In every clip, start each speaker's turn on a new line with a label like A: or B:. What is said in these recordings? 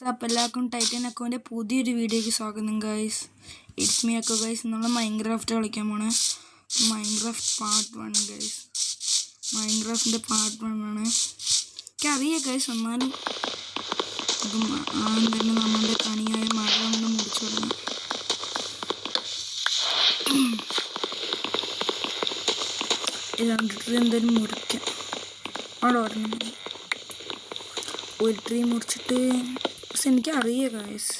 A: അപ്പോൾ എല്ലാവർക്കും ടൈറ്റൻ അക്കൗണ്ടിൻ്റെ പുതിയൊരു വീഡിയോയ്ക്ക് സ്വാഗതം ഗൈസ്. ഇറ്റ്സ് മീ അക്കോ ഗൈസ്. നമ്മൾ മൈൻക്രാഫ്റ്റ് കളിക്കാൻ പോണേ. Minecraft part 1 guys. മൈൻക്രാഫ്റ്റിൻ്റെ പാർട്ട് 1 ആണ്. എനിക്കറിയാം ഗൈസ്, എന്നാലും തന്നെ നമ്മളുടെ കണിയായ മഴ കൊണ്ട് മുറിച്ചു തുടങ്ങി. ട്രീ എന്തായാലും മുറിക്കാം. അവിടെ ഓർമ്മ ഒരു ട്രീ മുറിച്ചിട്ട് എനിക്കറിയാം ഗൈസ്,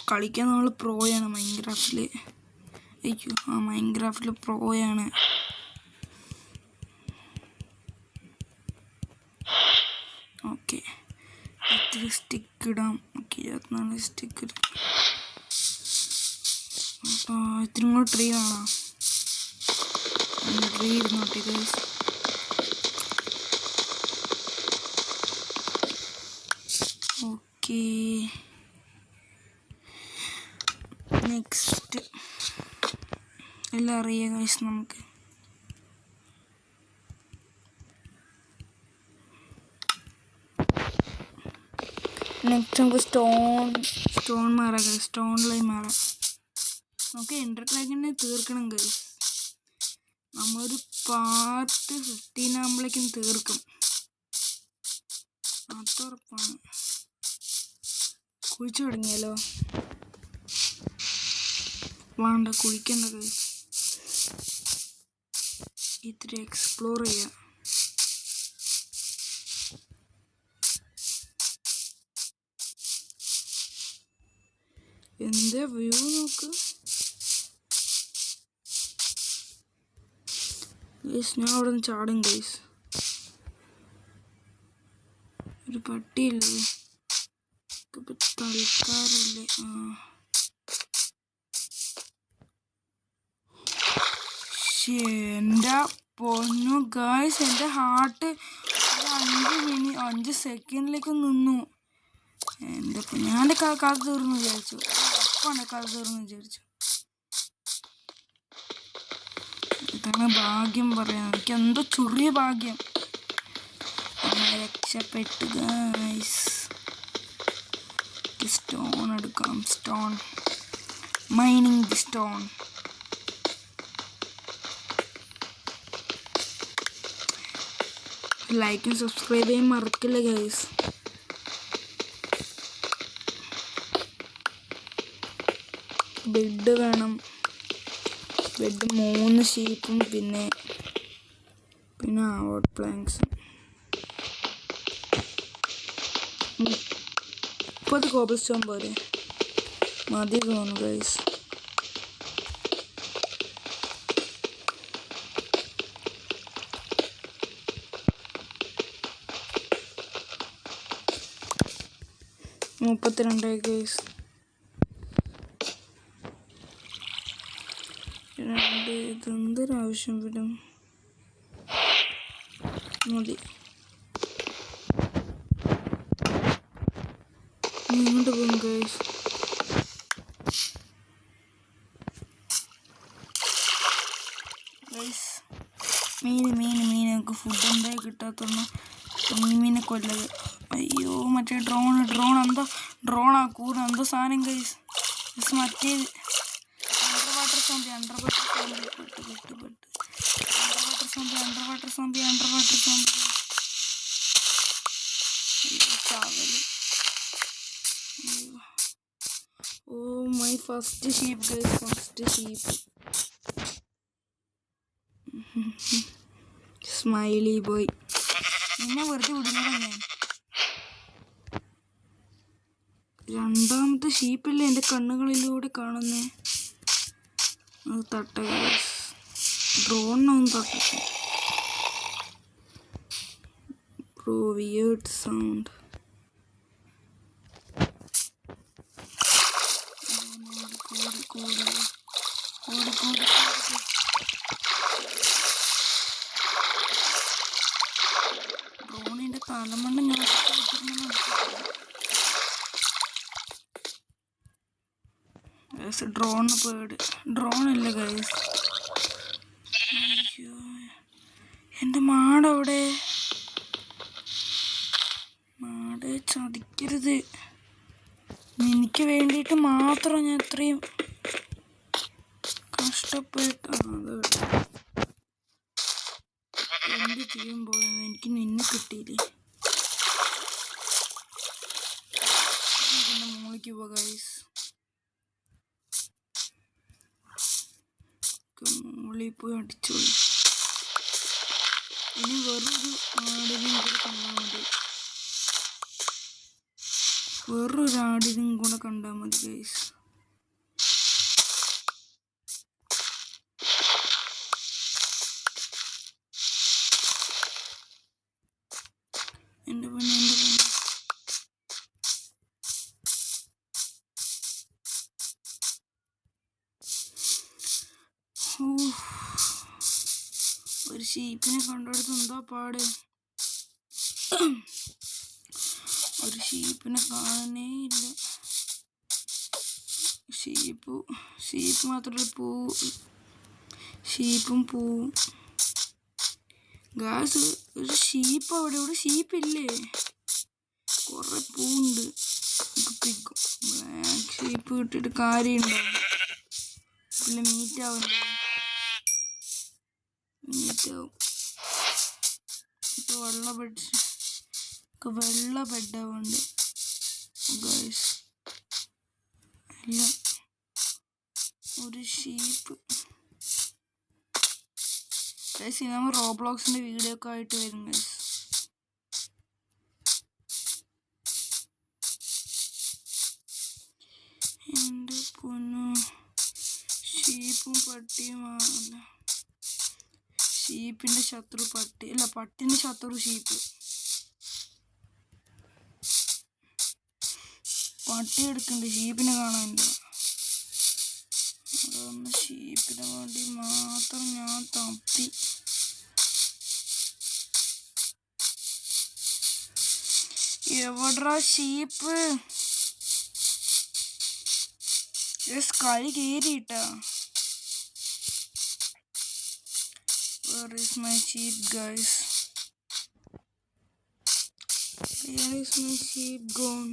A: കളിക്കാൻ നമ്മൾ പ്രോയാണ് മൈൻക്രാഫ്റ്റിൽ. അയ്യോ, മൈൻക്രാഫ്റ്റിൽ പ്രോയാണ്. ഓക്കെ, ഇത്തിരി സ്റ്റിക്ക് ഇടാം. ഓക്കെ, 24 സ്റ്റിക്ക് ഇടാം. അപ്പോൾ ഇത്തിരി കൂടെ ട്രീ വേണം. ട്രീ ഇരുന്നോട്ടെ ഗൈസ്. ഓക്കെ, നെക്സ്റ്റ് എല്ലാം അറിയാം ഗൈസ്. നമുക്ക് നെക്സ്റ്റ് നമുക്ക് സ്റ്റോൺ മാറാം ഗൈസ്. സ്റ്റോണിലായി മാറാം. നമുക്ക് എൻഡർ ഡ്രാഗണിനെ തീർക്കണം ഗൈസ്. നമ്മളൊരു പാർട്ട് 15 ആകുമ്പോഴേക്കും തീർക്കും, അതുറപ്പാണ്. കുഴിച്ചു തുടങ്ങിയാലോ? വേണ്ട, കുഴിക്കണ്ട ഗൈസ്. ഇത്തിരി എക്സ്പ്ലോർ ചെയ്യാം. എന്താ വ്യൂ നോക്ക് ഗൈസ്. ഞാൻ അവിടെ നിന്ന് ചാടും ഗൈസ്. ഒരു പട്ടിയില്ലേ, തൽക്കാരല്ലേ. എൻ്റെ പൊന്നു ഗൈസ്, എൻ്റെ ഹാർട്ട് ഒരു 5 സെക്കൻഡിലേക്ക് നിന്നു. എൻ്റെ ഞാൻ കഥ തീർന്നു വിചാരിച്ചു. ഉറപ്പാണ് കഥ തീർന്നു വിചാരിച്ചു. ഇതാണ് ഭാഗ്യം പറയാൻ. എനിക്ക് എന്തോ ചെറിയ ഭാഗ്യം. രക്ഷപ്പെട്ടു ഗൈസ്. സ്റ്റോൺ എടുക്കാം. Stone mining the stone. ലൈക്കും സബ്സ്ക്രൈബ് ചെയ്യാൻ മറക്കില്ല ഗൈസ്. ബെഡ് വേണം. ബെഡ് 3 ഷീപ്പും പിന്നെ ഔട്ട് പ്ലാങ്ക്സും. 30 കോബിൾ സ്റ്റോൺ പോരെ? മതി തോന്നുന്നു ഗൈസ്. $32 ഗൈസ്. 2 ഇതെന്തൊരാവശ്യം വരും? മതി. ഇങ്ങോട്ട് പോകും ഗൈസ്. മീൻ ഞങ്ങൾക്ക് ഫുഡ് എന്തായി കിട്ടാത്തന്ന് മീനെ കൊല്ലത്. അയ്യോ, മറ്റേ ഡ്രോൺ എന്തോ ഡ്രോണാ കൂടെ എന്തോ സാധനം ഗൈസ്. മറ്റേത് under water zombie. Oh my first sheep guys. First sheep. Smiley boy. എന്നെ വെറുതെ വിടുന്നതാ ഞാൻ. രണ്ടാമത്തെ ഷീപ്പല്ലേ എൻ്റെ കണ്ണുകളിലൂടെ കാണുന്നേ. അത് തട്ട ഗൈസ്. ഡ്രോണിനൊന്നും തട്ടട്ടെ. Bro, weird sound. ഡ്രോണിൻ്റെ തലമണ്ട ഞാൻ ഡ്രോണിന് പേട്. ഡ്രോണില്ല ഗൈസ്. അയ്യോ, എൻ്റെ മാടവിടെ. മാട് ചതിക്കരുത്. എനിക്ക് വേണ്ടിയിട്ട് മാത്രം ഞാൻ ഇത്രയും കഷ്ടപ്പെട്ടത്. എന്ത് ചെയ്യുമ്പോൾ എനിക്ക് നിന്നെ കിട്ടിയില്ലേ. പിന്നെ മോളിക്ക് പോവാ ഗൈസ്. മോളിൽ പോയി അടിച്ചോളി. ഇനി വേറൊരു ആടിനും കൂടെ കണ്ടാൽ മതി. വേറൊരു ആടിനും കൂടെ കണ്ടാൽ മതി ഗൈസ്. എൻ്റെ പൊന്നെ ഒരു ഷീപ്പിനെ കണ്ടെടുത്ത് എന്താ പാട്. ഒരു ഷീപ്പിനെ കാണാനേ ഇല്ല. ഷീപ്പ് മാത്രമല്ല ഷീപ്പും പൂവും. ഗാസ് ഒരു ഷീപ്പ് അവിടെ. ഇവിടെ ഷീപ്പില്ലേ? കുറെ പൂവുണ്ട്. പിക്കും. ബ്ലാക്ക് ഷീപ്പ് കിട്ടിയിട്ട് കാര്യമുണ്ടാവും. പിന്നെ മീറ്റാവും. ഇപ്പൊ വെള്ള ബെഡാവുണ്ട് ഗൈസ്. അല്ല, ഒരു ഷീപ്പ് ഗൈസ്. നമ്മൾ റോബ്ലോക്സിന്റെ വീഡിയോ ഒക്കെ ആയിട്ട് വരും ഗൈസ്. എൻ്റെ പൊന്നു, ഷീപ്പും പട്ടിയുമാണല്ല. ഷീപ്പിന്റെ ശത്രു പട്ടി. അല്ല, പട്ടിന്റെ ശത്രു ഷീപ്പ്. പട്ടി എടുക്കണ്ട്, ഷീപ്പിനെ കാണാനില്ല. അതൊന്ന് ഷീപ്പിന് വേണ്ടി മാത്രം ഞാൻ തപ്പി. എവിടാ ഷീപ്പ്? സ്കൈ കേറിയിട്ടാ. Where is my sheep, guys? Where is my sheep gone?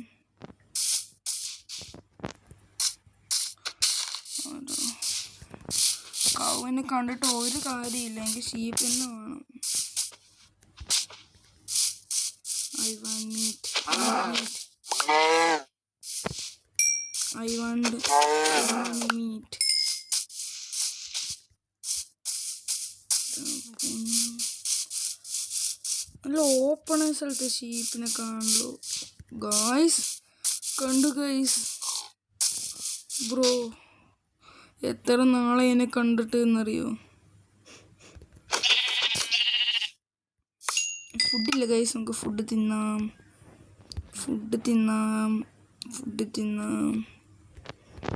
A: കൗവിനെ കണ്ടിട്ട് ഒരു കാര്യമില്ല. എനിക്ക് ഷീപ്പ് തന്നെ വേണം. I want meat. നല്ല ഓപ്പൺ സ്ഥലത്ത് ഷീപ്പിനെ കാണുള്ളൂ ഗായ്സ്. കണ്ടു ഗൈസ്. ബ്രോ, എത്ര നാളെ എന്നെ കണ്ടിട്ട് എന്നറിയോ? ഫുഡില്ല ഗൈസ്. നമുക്ക് ഫുഡ് തിന്നാം.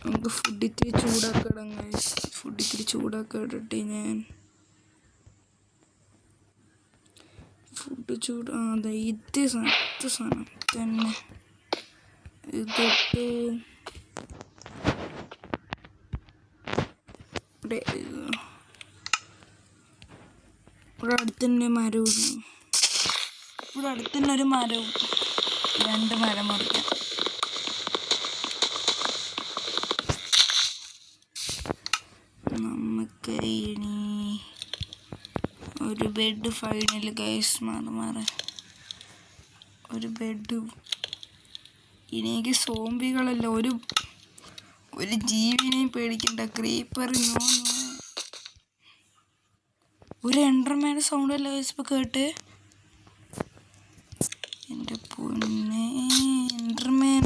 A: നമുക്ക് ഫുഡ് ഇത്തിരി ചൂടാക്കിടാം ഗൈസ്. ചൂടാക്കിടട്ടെ ഞാൻ. ഫുഡ് അതെ, ഇത് സാധനം തന്നെ ഇതിട്ട് ഇവിടെ അടുത്തന്നെ മരവും. ഇവിടെ അടുത്തന്നെ ഒരു മരവും. 2 മരം മുറിക്കാം. നമുക്ക് ഇനി ഒരു ബെഡ് ഫൈനൽ ഗൈസ്. മാറി ഒരു ബെഡ്. ഇനിക്ക് സോംബികളല്ല, ഒരു ജീവിനെയും പേടിക്കണ്ട. ക്രീപ്പർ ഒരു എൻഡർമാൻ്റെ സൗണ്ട് അല്ല ഗൈസ് ഇപ്പൊ കേട്ട്. എൻ്റെ പൊന്നെ, എൻഡർമാൻ.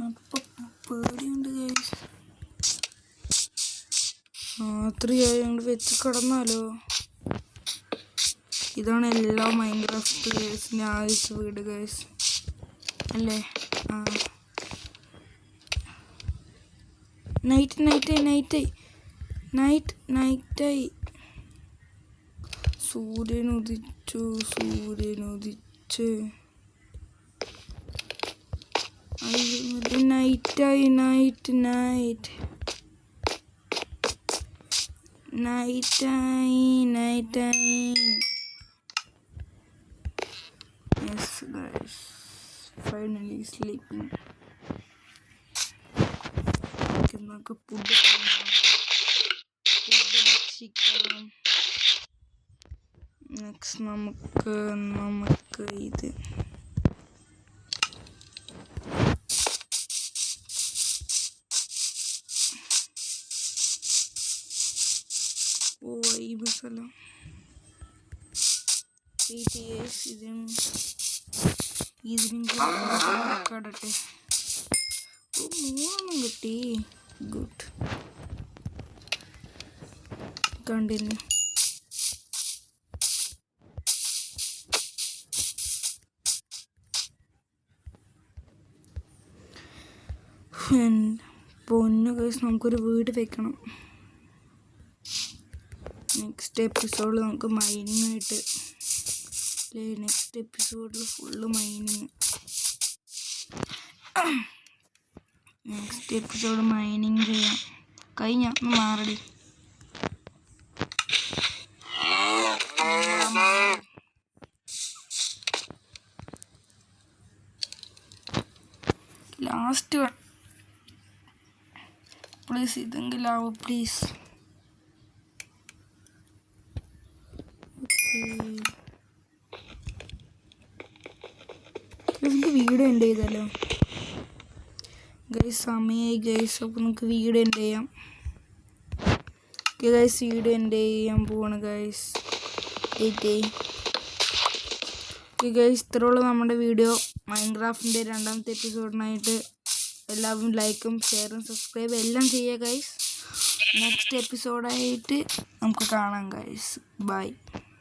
A: അപ്പൊ പേടിയുണ്ട് ഗൈസ്. രാത്രിയായി ഞങ്ങൾ വെച്ച് കിടന്നാലോ? ഇതാണ് എല്ലാ മൈൻക്രാഫ്റ്റ് പ്ലേയേഴ്സിൻ്റെ ആദ്യത്തെ വീട് ഗൈസ് അല്ലേ? നൈറ്റായി. സൂര്യൻ ഉദിച്ചു. നൈറ്റായി. Guys finally sleeping. നമുക്ക് ഫുഡ് ഭക്ഷിക്കാം. നെക്സ്റ്റ് നമുക്ക് ഇത് വൈബ് സ്ഥലം. ഇതിനും കടട്ടെ. മൂന്നെണ്ണം കിട്ടി. ഗുഡ്. കണ്ടിന്യൂ. പൊന്നു കേസ് നമുക്കൊരു വീട് വെക്കണം. നെക്സ്റ്റ് എപ്പിസോഡിൽ നമുക്ക് മൈനിങ് ആയിട്ട് നെക്സ്റ്റ് എപ്പിസോഡിൽ full mining. Next episode mining ചെയ്യാം. കഴിഞ്ഞ മാറടി. ലാസ്റ്റ് പ്ലീസ് ഇതെങ്കിലാവോ പ്ലീസ്. നമുക്ക് വീഡിയോ എൻഡ് ചെയ്താലോ ഗൈസ്? സമയമായി ഗൈസ്. അപ്പോൾ നമുക്ക് വീഡിയോ എൻഡ് ചെയ്യാം. ഓക്കെ ഗൈസ്, വീഡിയോ എൻഡ് ചെയ്യാൻ പോവാണ് ഗൈസ്. ഓക്കെ ഗൈസ്, ഇത്രയുള്ള നമ്മുടെ വീഡിയോ. മൈൻക്രാഫ്റ്റിൻ്റെ 2ാമത്തെ എപ്പിസോഡിനായിട്ട് എല്ലാവരും ലൈക്കും ഷെയറും സബ്സ്ക്രൈബും എല്ലാം ചെയ്യുക ഗൈസ്. നെക്സ്റ്റ് എപ്പിസോഡായിട്ട് നമുക്ക് കാണാം ഗൈസ്. ബൈ.